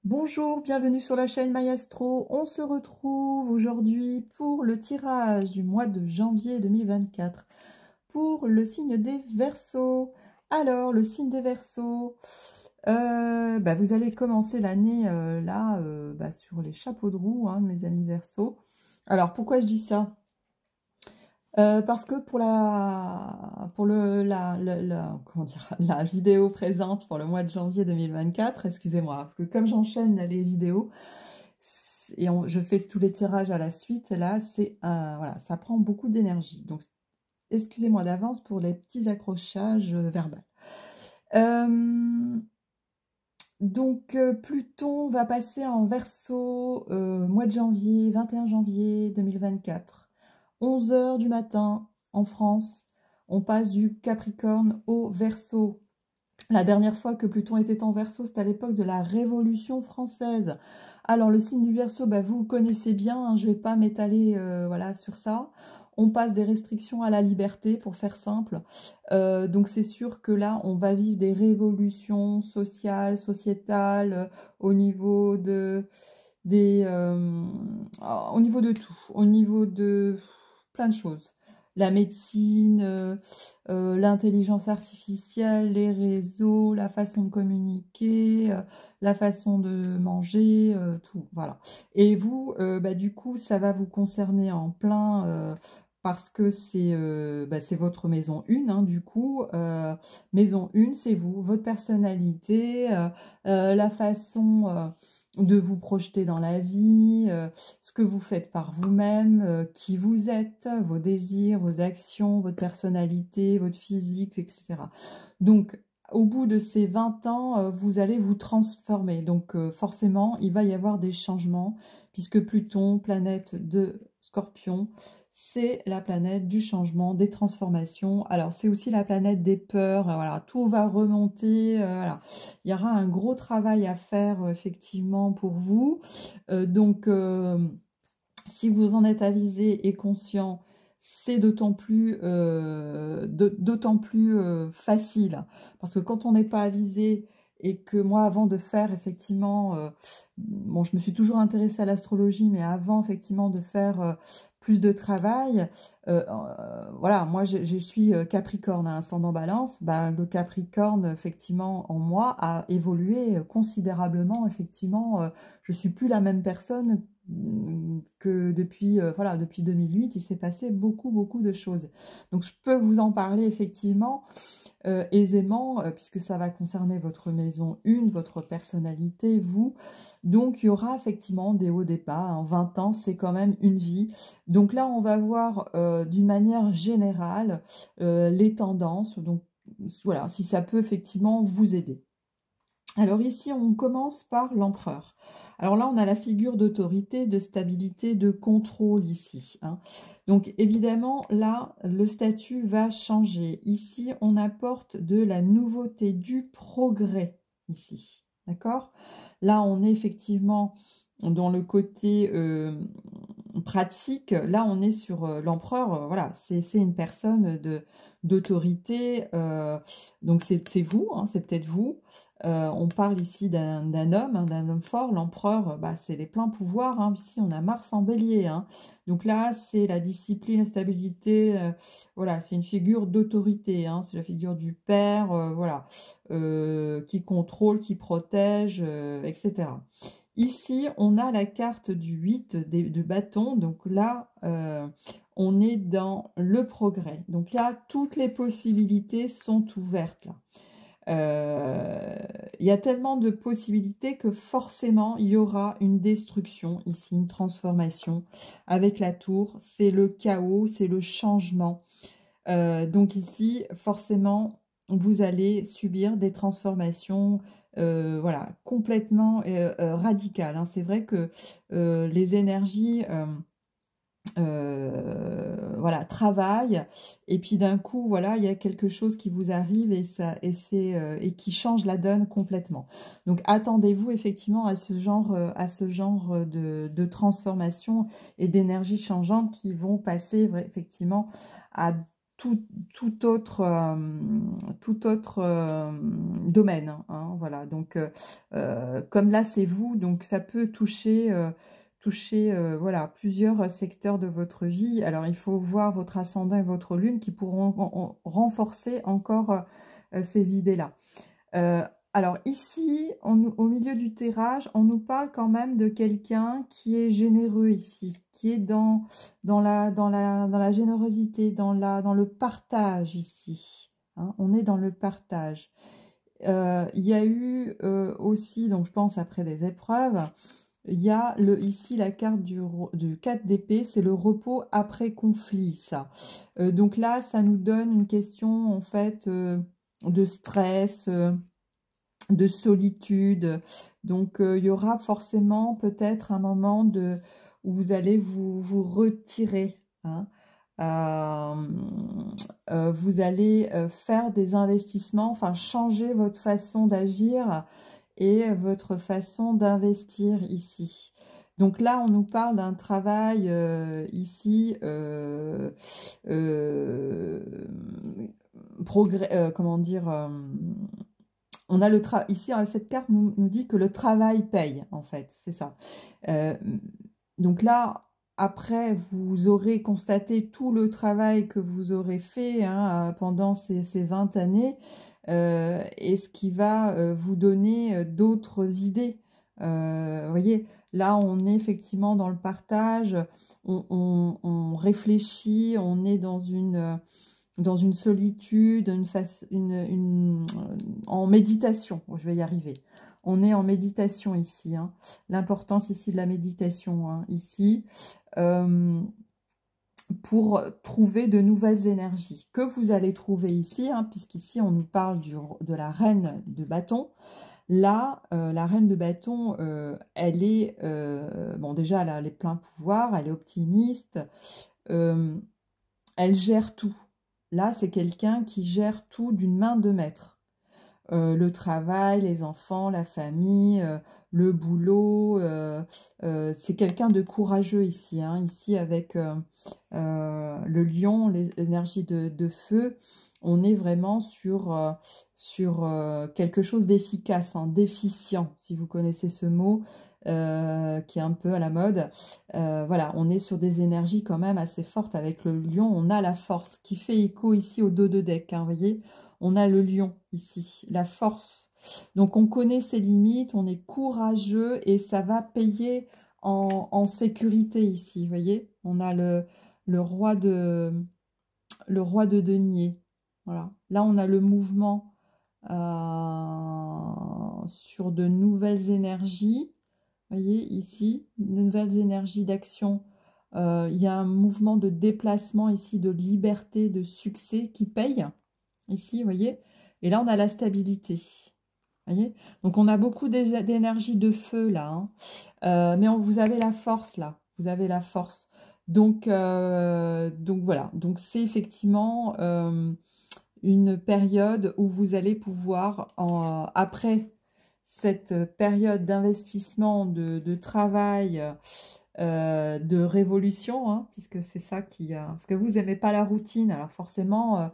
Bonjour, bienvenue sur la chaîne Maestro. On se retrouve aujourd'hui pour le tirage du mois de janvier 2024 pour le signe des Verseaux. Alors, le signe des Verseaux, vous allez commencer l'année sur les chapeaux de roue, hein, mes amis Verseaux. Alors, pourquoi je dis ça? Parce que la vidéo présente pour le mois de janvier 2024, excusez-moi, parce que comme j'enchaîne les vidéos et je fais tous les tirages à la suite, là, voilà, ça prend beaucoup d'énergie. Donc, excusez-moi d'avance pour les petits accrochages verbaux. Pluton va passer en Verseau mois de janvier, 21 janvier 2024. 11 h du matin en France, on passe du Capricorne au Verseau. La dernière fois que Pluton était en Verseau, c'était à l'époque de la Révolution française. Alors le signe du Verseau, vous le connaissez bien, hein, je ne vais pas m'étaler sur ça. On passe des restrictions à la liberté, pour faire simple. Donc c'est sûr que là, on va vivre des révolutions sociales, sociétales, au niveau de au niveau de tout, au niveau de plein de choses. La médecine, l'intelligence artificielle, les réseaux, la façon de communiquer, la façon de manger, tout, voilà. Et vous, du coup, ça va vous concerner en plein parce que c'est votre maison 1, hein, du coup. Maison 1, c'est vous, votre personnalité, la façon de vous projeter dans la vie, ce que vous faites par vous-même, qui vous êtes, vos désirs, vos actions, votre personnalité, votre physique, etc. Donc, au bout de ces 20 ans, vous allez vous transformer. Donc, forcément, il va y avoir des changements, puisque Pluton, planète de Scorpion, c'est la planète du changement, des transformations. Alors, c'est aussi la planète des peurs. Voilà, tout va remonter. Voilà. Il y aura un gros travail à faire, effectivement, pour vous. Si vous en êtes avisé et conscient, c'est d'autant plus facile. Parce que quand on n'est pas avisé et que moi, avant de faire, effectivement, bon, je me suis toujours intéressée à l'astrologie, mais avant, effectivement, de faire plus de travail, voilà, moi, je suis Capricorne, hein, ascendant Balance. Le Capricorne, effectivement, en moi, a évolué considérablement. Effectivement, je suis plus la même personne que depuis 2008, il s'est passé beaucoup de choses. Donc, je peux vous en parler, effectivement, aisément, puisque ça va concerner votre maison 1, votre personnalité, vous. Donc, il y aura effectivement des hauts, des bas. En 20 ans, c'est quand même une vie. Donc là, on va voir d'une manière générale les tendances. Donc, voilà, si ça peut effectivement vous aider. Alors ici, on commence par l'empereur. Alors là, on a la figure d'autorité, de stabilité, de contrôle ici, hein. Donc évidemment, là, le statut va changer. Ici, on apporte de la nouveauté, du progrès ici, d'accord? Là, on est effectivement dans le côté pratique. Là, on est sur l'empereur. Voilà, c'est une personne d'autorité. Donc c'est vous, hein, c'est peut-être vous. On parle ici d'un homme, hein, d'un homme fort. L'empereur, c'est les pleins pouvoirs, hein. Ici, on a Mars en bélier, hein. Donc là, c'est la discipline, la stabilité. Voilà, c'est une figure d'autorité, hein. C'est la figure du père, voilà, qui contrôle, qui protège, etc. Ici, on a la carte du 8 de bâton. Donc là, on est dans le progrès. Donc là, toutes les possibilités sont ouvertes, là. Il y a tellement de possibilités que forcément il y aura une destruction ici, une transformation avec la tour. C'est le chaos, c'est le changement. Donc ici, forcément, vous allez subir des transformations voilà, complètement radicales, hein. C'est vrai que les énergies voilà, travail, et puis d'un coup, voilà, il y a quelque chose qui vous arrive et qui change la donne complètement. Donc attendez-vous effectivement à ce genre de transformation et d'énergie changeante qui vont passer effectivement à tout autre, domaine, hein, voilà. Donc, comme là, c'est vous, donc ça peut toucher, voilà, plusieurs secteurs de votre vie. Alors, il faut voir votre ascendant et votre lune qui pourront renforcer encore ces idées-là. Alors ici, au milieu du tirage, on nous parle quand même de quelqu'un qui est généreux ici, qui est dans la générosité, dans le partage ici, hein. On est dans le partage. Il y a eu aussi, donc je pense après des épreuves, il y a ici la carte du 4 d'épée, c'est le repos après conflit, ça. Donc là, ça nous donne une question en fait de stress, de solitude. Donc, il y aura forcément peut-être un moment où vous allez vous retirer, hein. Vous allez faire des investissements, enfin changer votre façon d'agir et votre façon d'investir ici. Donc là, on nous parle d'un travail ici, comment dire, on a ici, cette carte nous dit que le travail paye, en fait, c'est ça. Donc là, après, vous aurez constaté tout le travail que vous aurez fait, hein, pendant ces 20 années, et ce qui va vous donner d'autres idées. Vous voyez, là, on est effectivement dans le partage, on réfléchit, on est dans une solitude, en méditation. Je vais y arriver. On est en méditation ici, hein. L'importance ici de la méditation, hein, ici, pour trouver de nouvelles énergies que vous allez trouver ici, hein, puisqu'ici on nous parle de la reine de bâton. Là, la reine de bâton, elle est, bon déjà elle a les pleins pouvoirs, elle est optimiste, elle gère tout. Là, c'est quelqu'un qui gère tout d'une main de maître. Le travail, les enfants, la famille, le boulot. C'est quelqu'un de courageux ici, hein. Ici, avec le lion, l'énergie de feu, on est vraiment sur quelque chose d'efficace, hein, d'efficient, si vous connaissez ce mot. Qui est un peu à la mode. Voilà, on est sur des énergies quand même assez fortes avec le lion. On a la force qui fait écho ici au dos de deck, hein, vous voyez. On a le lion ici, la force. Donc on connaît ses limites, on est courageux et ça va payer en sécurité ici, vous voyez. On a le roi de denier. Voilà. Là, on a le mouvement sur de nouvelles énergies. Vous voyez ici, de nouvelles énergies d'action. Il y a un mouvement de déplacement ici, de liberté, de succès qui paye. Ici, vous voyez. Et là, on a la stabilité. Vous voyez. Donc, on a beaucoup d'énergie de feu là, hein. Mais vous avez la force là. Vous avez la force. Donc voilà. Donc, c'est effectivement une période où vous allez pouvoir, après cette période d'investissement, de travail, de révolution, hein, puisque c'est ça parce que vous n'aimez pas la routine, alors forcément,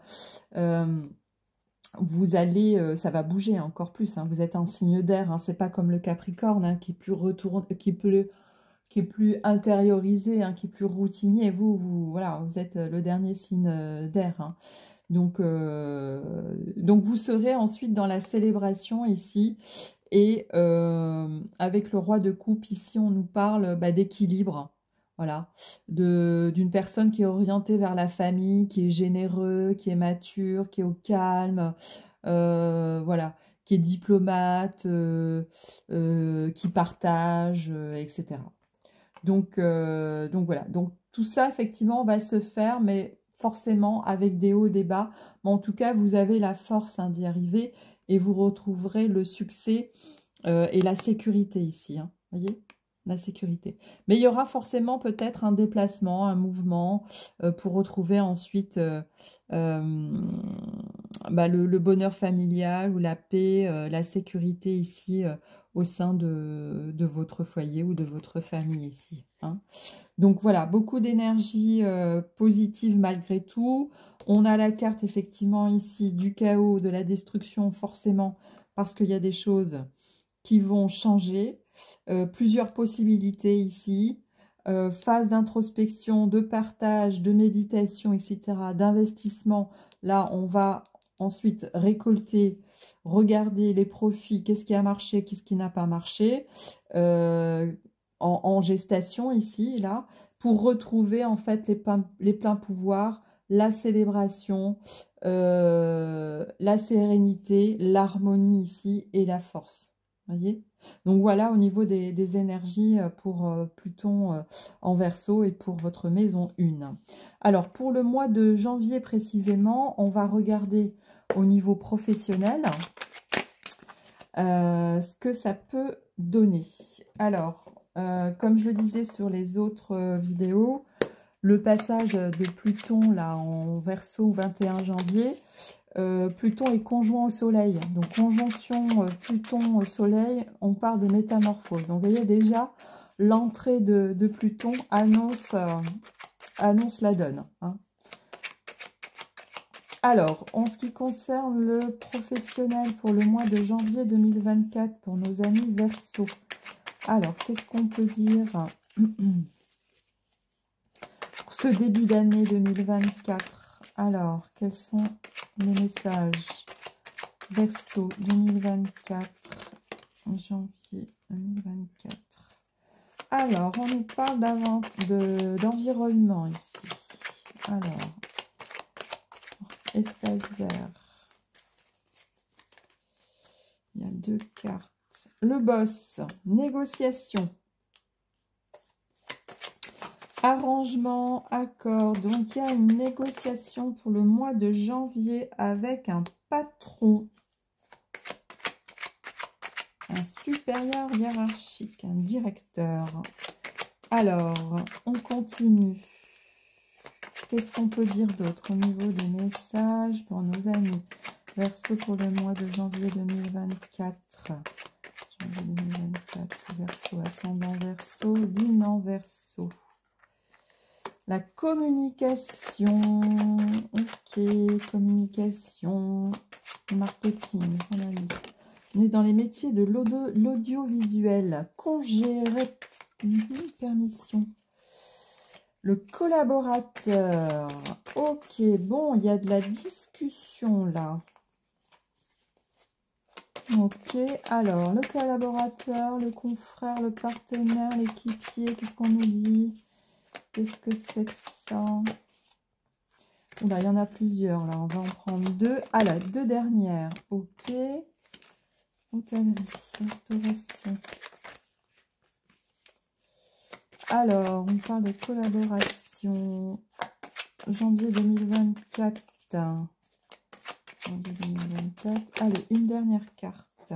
vous allez, ça va bouger encore plus, hein. Vous êtes un signe d'air, hein, c'est pas comme le Capricorne, hein, qui est plus qui est plus intériorisé, hein, qui est plus routinier. Voilà, vous êtes le dernier signe d'air, hein. Donc vous serez ensuite dans la célébration ici. Et avec le roi de coupe, ici, on nous parle d'équilibre. Voilà, d'une personne qui est orientée vers la famille, qui est généreux, qui est mature, qui est au calme, voilà, qui est diplomate, qui partage, etc. Donc voilà, donc tout ça, effectivement, va se faire, mais forcément avec des hauts, des bas. Mais en tout cas, vous avez la force, hein, d'y arriver et vous retrouverez le succès et la sécurité ici. Hein, voyez, la sécurité. Mais il y aura forcément peut-être un déplacement, un mouvement pour retrouver ensuite le bonheur familial ou la paix, la sécurité ici au sein de votre foyer ou de votre famille ici, hein. Donc voilà, beaucoup d'énergie positive malgré tout. On a la carte effectivement ici du chaos, de la destruction forcément parce qu'il y a des choses qui vont changer. Plusieurs possibilités ici. Phase d'introspection, de partage, de méditation, etc. D'investissement. Là, on va ensuite récolter, regarder les profits, qu'est-ce qui a marché, qu'est-ce qui n'a pas marché. En gestation ici, là, pour retrouver en fait les pleins pouvoirs, la célébration, la sérénité, l'harmonie ici et la force. Voyez? Donc voilà au niveau des énergies pour Pluton en Verseau et pour votre maison 1. Alors pour le mois de janvier précisément, on va regarder au niveau professionnel ce que ça peut donner. Alors, comme je le disais sur les autres vidéos, le passage de Pluton là en Verseau 21 janvier, Pluton est conjoint au Soleil. Donc, conjonction Pluton au Soleil, on parle de métamorphose. Donc, vous voyez déjà, l'entrée de Pluton annonce la donne, hein. Alors, en ce qui concerne le professionnel pour le mois de janvier 2024 pour nos amis Verseau. Alors, qu'est-ce qu'on peut dire pour ce début d'année 2024? Alors, quels sont les messages Verseau 2024, janvier 2024. Alors, on nous parle d'environnement ici. Alors, espace vert. Il y a 2 cartes. Le boss, négociation. Arrangement, accord. Donc, il y a une négociation pour le mois de janvier avec un patron. Un supérieur hiérarchique, un directeur. Alors, on continue. Qu'est-ce qu'on peut dire d'autre au niveau des messages pour nos amis Verseau pour le mois de janvier 2024. Janvier 2024, Verseau, ascendant Verseau, lune en Verseau. La communication, ok, communication, marketing, analyse. On est dans les métiers de l'audiovisuel, congé, permission. Le collaborateur, ok, bon, il y a de la discussion là. Ok, alors, le collaborateur, le confrère, le partenaire, l'équipier, qu'est-ce qu'on nous dit? Qu'est-ce que c'est que ça? Oula, il y en a plusieurs là, on va en prendre 2. Ah là, 2 dernières, ok. Hôtellerie, restauration. Alors, on parle de collaboration. Janvier 2024. Janvier 2024. Allez, une dernière carte.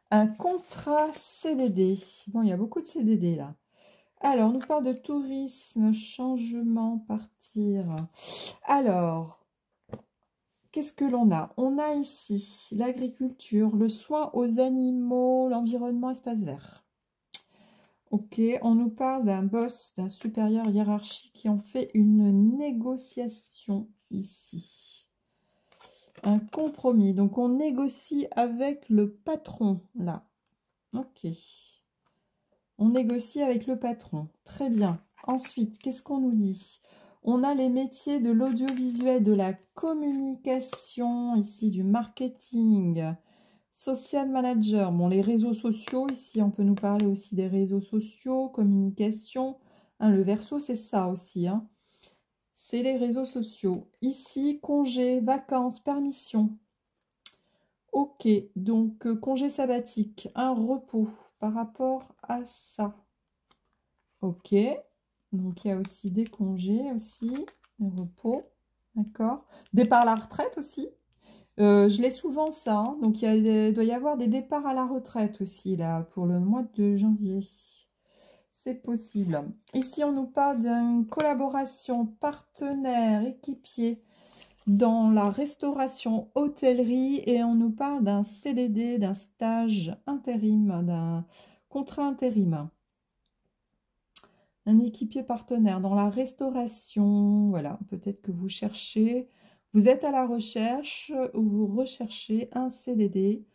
Un contrat CDD. Bon, il y a beaucoup de CDD là. Alors, on nous parle de tourisme, changement, partir. Alors, qu'est-ce que l'on a? On a ici l'agriculture, le soin aux animaux, l'environnement, espace vert. Ok, on nous parle d'un boss, d'un supérieur hiérarchique qui ont fait une négociation ici. Un compromis. Donc, on négocie avec le patron, là. Ok. On négocie avec le patron. Très bien. Ensuite, qu'est-ce qu'on nous dit? On a les métiers de l'audiovisuel, de la communication, ici du marketing, social manager. Bon, les réseaux sociaux, ici on peut nous parler aussi des réseaux sociaux, communication. Hein, le Verseau, c'est ça aussi, hein. C'est les réseaux sociaux. Ici, congé, vacances, permission. Ok, donc congé sabbatique, un repos par rapport à ça. Ok. Donc, il y a aussi des congés, aussi, des repos, d'accord. Départ à la retraite aussi. Je l'ai souvent ça, hein. Donc, il doit y avoir des départs à la retraite aussi, là, pour le mois de janvier. C'est possible. Ici, on nous parle d'une collaboration, partenaire, équipier. dans la restauration hôtellerie et on nous parle d'un CDD, d'un stage intérim, d'un contrat intérim. Un équipier partenaire dans la restauration, voilà, peut-être que vous cherchez, vous êtes à la recherche ou vous recherchez un CDD,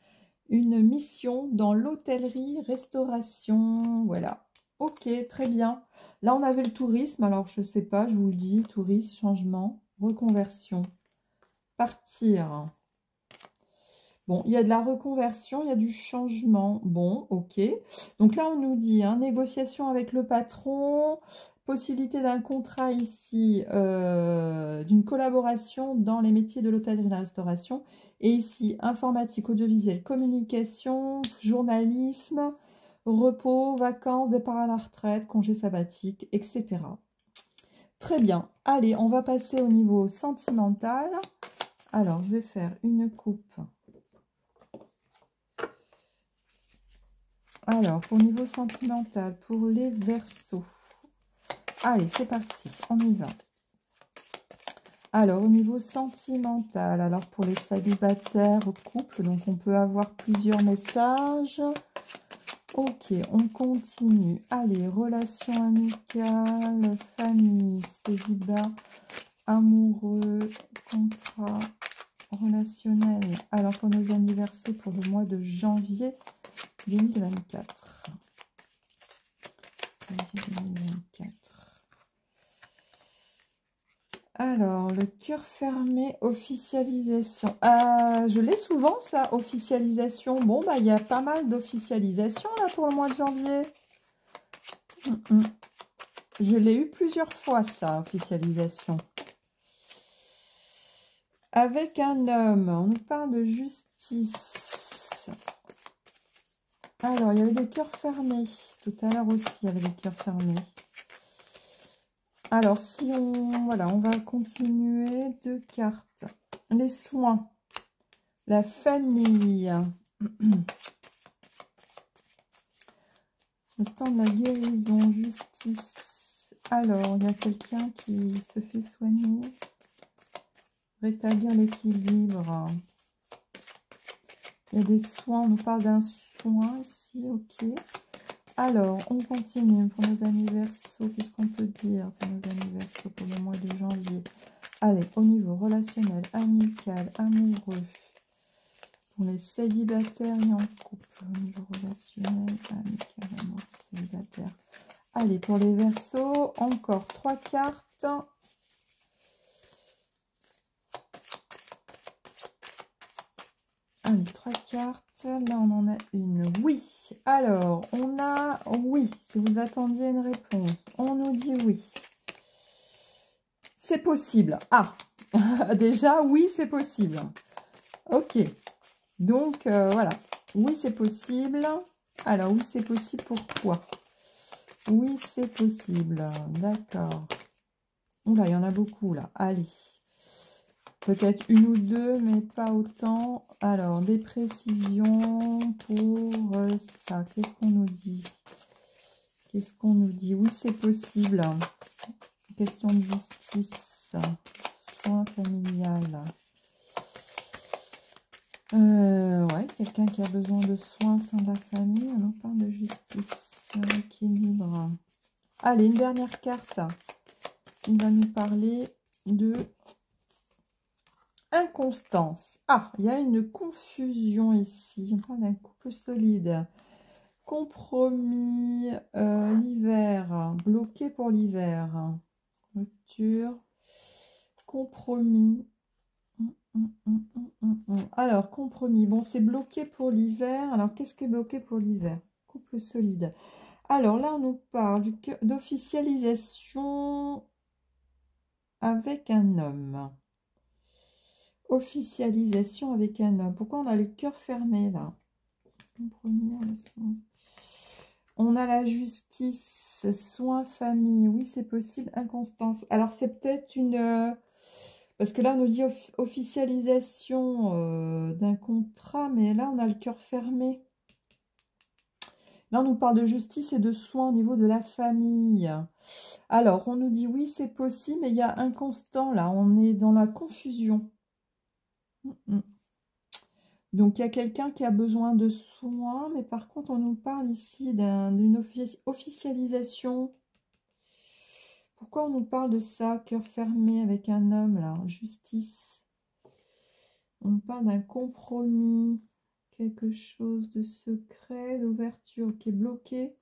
une mission dans l'hôtellerie, restauration, voilà. Ok, très bien. Là, on avait le tourisme, alors je ne sais pas, je vous le dis, tourisme, changement, reconversion, partir. Bon, il y a de la reconversion, il y a du changement. Bon, ok. Donc là, on nous dit, hein, négociation avec le patron, possibilité d'un contrat ici, d'une collaboration dans les métiers de l'hôtellerie et de la restauration. Et ici, informatique, audiovisuel, communication, journalisme, repos, vacances, départ à la retraite, congé sabbatique, etc. Très bien. Allez, on va passer au niveau sentimental. Alors, je vais faire une coupe. Alors, pour niveau sentimental, pour les Verseaux. Allez, c'est parti, on y va. Alors, au niveau sentimental, alors pour les célibataires, couples, donc on peut avoir plusieurs messages. Ok, on continue. Allez, relations amicales, famille, célibat, amoureux, contrat, relationnel. Alors, pour nos anniversaires, pour le mois de janvier 2024. Alors, le cœur fermé, officialisation. Je l'ai souvent, ça, officialisation. Bon, bah, il y a pas mal d'officialisation, là, pour le mois de janvier. Je l'ai eu plusieurs fois, ça, officialisation. Avec un homme, on nous parle de justice. Alors, il y avait le cœur fermé. Tout à l'heure aussi, il y avait le cœur fermé. Alors, si on... Voilà, on va continuer. 2 cartes. Les soins. La famille. Le temps de la guérison. Justice. Alors, il y a quelqu'un qui se fait soigner. Rétablir l'équilibre. Il y a des soins. On nous parle d'un soin ici. Ok. Alors, on continue pour nos anniversaires. Qu'est-ce qu'on peut dire pour nos anniversaires pour le mois de janvier? Allez, au niveau relationnel, amical, amoureux. Pour les célibataires et en couple. Au niveau relationnel, amical, amoureux, célibataire. Allez, pour les Verseaux, encore 3 cartes. Allez, 3 cartes. Là, on en a une. Oui. Alors, on a oui. Si vous attendiez une réponse, on nous dit oui. C'est possible. Ah, déjà, oui, c'est possible. Ok. Donc, voilà. Oui, c'est possible. Alors, oui, c'est possible. Pourquoi? Oui, c'est possible. D'accord. Oula, il y en a beaucoup, là. Allez. Peut-être une ou deux, mais pas autant. Alors, des précisions pour ça. Qu'est-ce qu'on nous dit? Qu'est-ce qu'on nous dit? Oui, c'est possible. Question de justice. Soins familial. Ouais, quelqu'un qui a besoin de soins au sein de la famille. On parle de justice. Équilibre. Allez, une dernière carte. Il va nous parler de... inconstance. Ah, il y a une confusion ici. On parle d'un couple solide. Compromis, l'hiver. Bloqué pour l'hiver. Rupture. Compromis. Alors, compromis. Bon, c'est bloqué pour l'hiver. Alors, qu'est-ce qui est bloqué pour l'hiver? Couple solide. Alors, là, on nous parle d'officialisation avec un homme. Officialisation avec un homme. Pourquoi on a le cœur fermé là? On a la justice, soins, famille. Oui, c'est possible. Inconstance. Alors, c'est peut-être une... parce que là, on nous dit officialisation d'un contrat, mais là, on a le cœur fermé. Là, on nous parle de justice et de soins au niveau de la famille. Alors, on nous dit oui, c'est possible, mais il y a un constant là. On est dans la confusion. Donc, il y a quelqu'un qui a besoin de soins, mais par contre, on nous parle ici d'une officialisation. Pourquoi on nous parle de ça? Cœur fermé avec un homme, là. Justice. On nous parle d'un compromis. Quelque chose de secret, d'ouverture qui est bloqué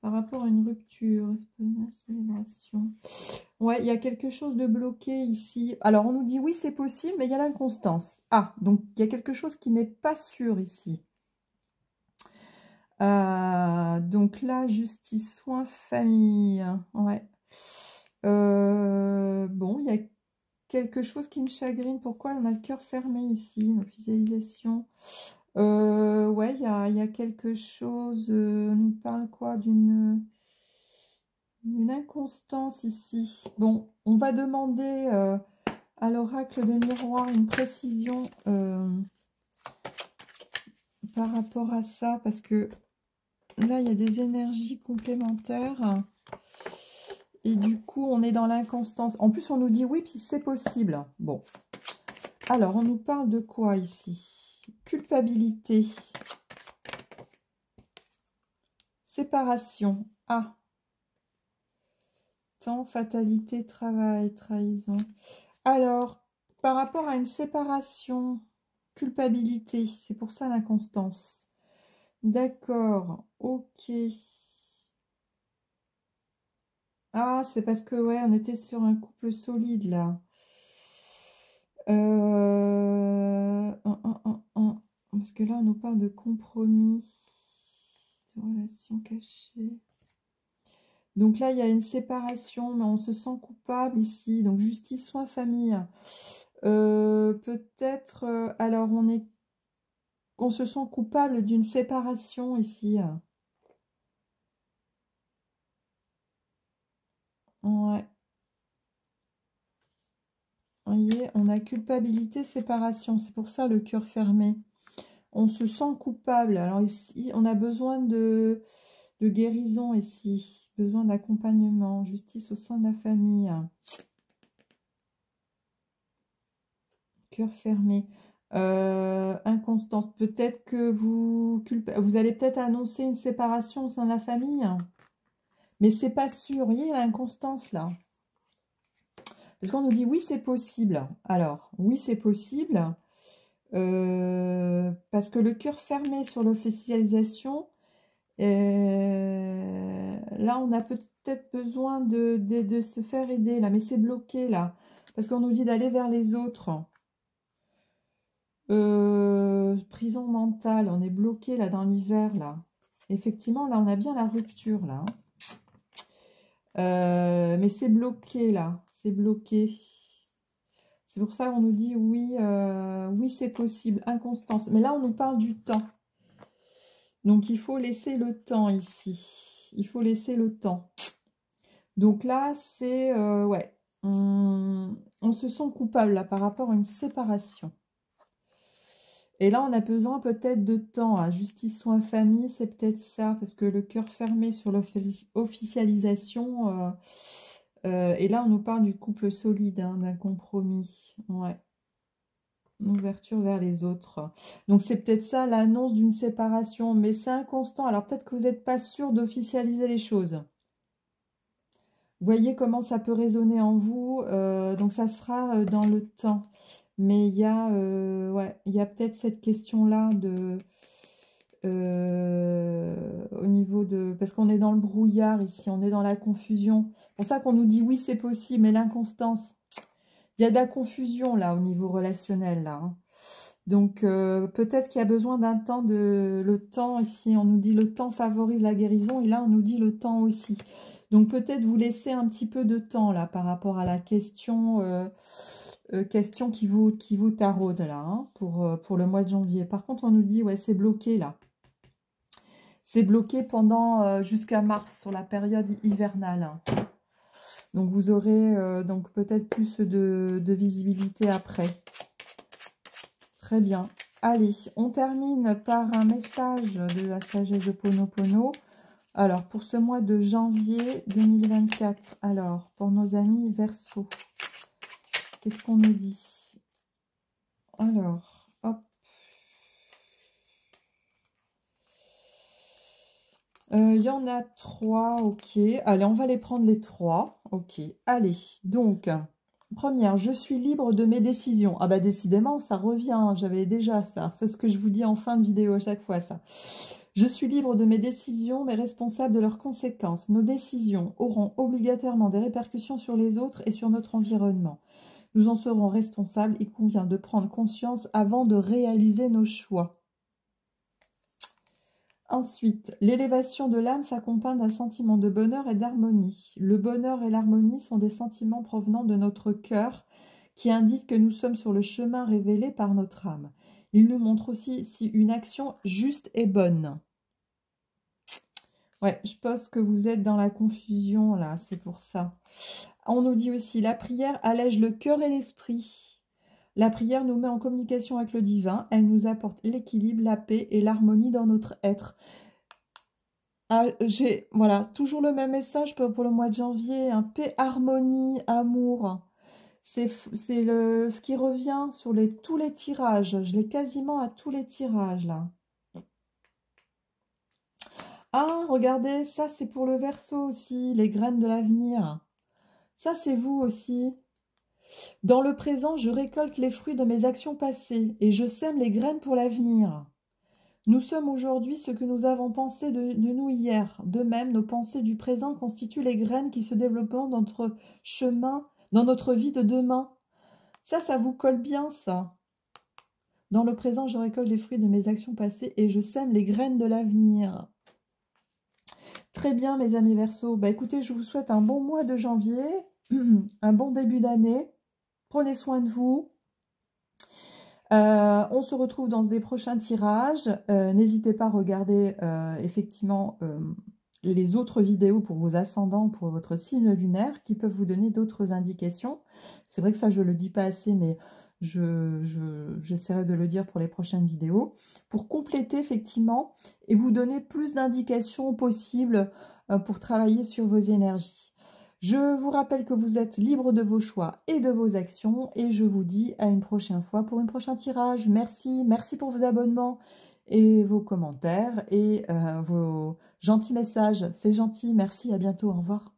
par rapport à une rupture. Célébration. Ouais, il y a quelque chose de bloqué ici. Alors, on nous dit oui, c'est possible, mais il y a l'inconstance. Ah, donc il y a quelque chose qui n'est pas sûr ici. Donc là, justice, soins, famille. Ouais. Bon, il y a quelque chose qui me chagrine. Pourquoi on a le cœur fermé ici? Officialisation. Ouais, il y a quelque chose. On nous parle quoi? D'une inconstance ici. Bon, on va demander à l'oracle des miroirs une précision par rapport à ça, parce que là, il y a des énergies complémentaires. Et du coup, on est dans l'inconstance. En plus, on nous dit oui, puis c'est possible. Bon. Alors, on nous parle de quoi ici? Culpabilité. Séparation. Ah. Temps, fatalité, travail, trahison. Alors, par rapport à une séparation, culpabilité, c'est pour ça l'inconstance. D'accord, ok. Ah, c'est parce que, ouais, on était sur un couple solide, là. Parce que là, on nous parle de compromis, de relations cachées. Donc là, il y a une séparation, mais on se sent coupable ici. Donc, justice, soins, famille. Peut-être, alors, on se sent coupable d'une séparation ici. Ouais. Vous voyez, on a culpabilité, séparation. C'est pour ça le cœur fermé. On se sent coupable. Alors ici, on a besoin de guérison ici. Besoin d'accompagnement. Justice au sein de la famille. Cœur fermé. Inconstance. Peut-être que vous allez peut-être annoncer une séparation au sein de la famille. Mais c'est pas sûr. Vous voyez l'inconstance là. Parce qu'on nous dit oui, c'est possible. Alors, oui, c'est possible. Parce que le cœur fermé sur l'officialisation, là, on a peut-être besoin de se faire aider, là. Mais c'est bloqué, là. Parce qu'on nous dit d'aller vers les autres. Prison mentale, on est bloqué, là, dans l'hiver, là. Effectivement, là, on a bien la rupture, là. Mais c'est bloqué, là. C'est bloqué. C'est pour ça qu'on nous dit oui, oui c'est possible, inconstance. Mais là, on nous parle du temps. Donc, il faut laisser le temps ici. Il faut laisser le temps. Donc là, c'est, ouais, on se sent coupable là, par rapport à une séparation. Et là, on a besoin peut-être de temps. Hein. Justice, soins, famille, c'est peut-être ça. Parce que le cœur fermé sur l'officialisation... et là, on nous parle du couple solide, hein, d'un compromis. Ouais. Une ouverture vers les autres. Donc, c'est peut-être ça, l'annonce d'une séparation. Mais c'est inconstant. Alors, peut-être que vous n'êtes pas sûr d'officialiser les choses. Vous voyez comment ça peut résonner en vous. Donc, ça se fera dans le temps. Mais il y a, ouais, il y a peut-être cette question-là de... au niveau de... Parce qu'on est dans le brouillard ici, on est dans la confusion. C'est pour ça qu'on nous dit oui, c'est possible, mais l'inconstance. Il y a de la confusion là au niveau relationnel là. Hein. Donc peut-être qu'il y a besoin d'un temps le temps ici, on nous dit le temps favorise la guérison et là on nous dit le temps aussi. Donc peut-être vous laissez un petit peu de temps là par rapport à la question qui vous taraude là hein, pour le mois de janvier. Par contre on nous dit ouais c'est bloqué là. C'est bloqué pendant jusqu'à mars sur la période hivernale. Hein. Donc vous aurez donc peut-être plus de visibilité après. Très bien. Allez, on termine par un message de la sagesse de Ponopono. Alors, pour ce mois de janvier 2024, alors, pour nos amis Verseau, qu'est-ce qu'on nous dit? Alors, hop. Il y en a 3, ok. Allez, on va les prendre les 3. Ok, allez. Donc, première, je suis libre de mes décisions. Ah bah décidément, ça revient. J'avais déjà ça. C'est ce que je vous dis en fin de vidéo à chaque fois, ça. Je suis libre de mes décisions, mais responsable de leurs conséquences. Nos décisions auront obligatoirement des répercussions sur les autres et sur notre environnement. Nous en serons responsables. Il convient de prendre conscience avant de réaliser nos choix. Ensuite, l'élévation de l'âme s'accompagne d'un sentiment de bonheur et d'harmonie. Le bonheur et l'harmonie sont des sentiments provenant de notre cœur qui indiquent que nous sommes sur le chemin révélé par notre âme. Ils nous montrent aussi si une action juste est bonne. Ouais, je pense que vous êtes dans la confusion là, c'est pour ça. On nous dit aussi, la prière allège le cœur et l'esprit. La prière nous met en communication avec le divin. Elle nous apporte l'équilibre, la paix et l'harmonie dans notre être. Ah, voilà, toujours le même message pour le mois de janvier. Paix, harmonie, amour. C'est ce qui revient sur tous les tirages. Je l'ai quasiment à tous les tirages là. Ah, regardez, ça c'est pour le Verseau aussi, les graines de l'avenir. Ça c'est vous aussi. Dans le présent, je récolte les fruits de mes actions passées et je sème les graines pour l'avenir. Nous sommes aujourd'hui ce que nous avons pensé de nous hier. De même, nos pensées du présent constituent les graines qui se développeront dans notre chemin, dans notre vie de demain. Ça vous colle bien, ça. Dans le présent, je récolte les fruits de mes actions passées et je sème les graines de l'avenir. Très bien, mes amis Verseau. Bah, écoutez, je vous souhaite un bon mois de janvier, un bon début d'année. Prenez soin de vous. On se retrouve dans des prochains tirages. N'hésitez pas à regarder effectivement les autres vidéos pour vos ascendants, pour votre signe lunaire, qui peuvent vous donner d'autres indications. C'est vrai que ça, je ne le dis pas assez, mais j'essaierai de le dire pour les prochaines vidéos, pour compléter effectivement et vous donner plus d'indications possibles pour travailler sur vos énergies. Je vous rappelle que vous êtes libre de vos choix et de vos actions et je vous dis à une prochaine fois pour un prochain tirage. Merci pour vos abonnements et vos commentaires et vos gentils messages. C'est gentil, merci, à bientôt, au revoir.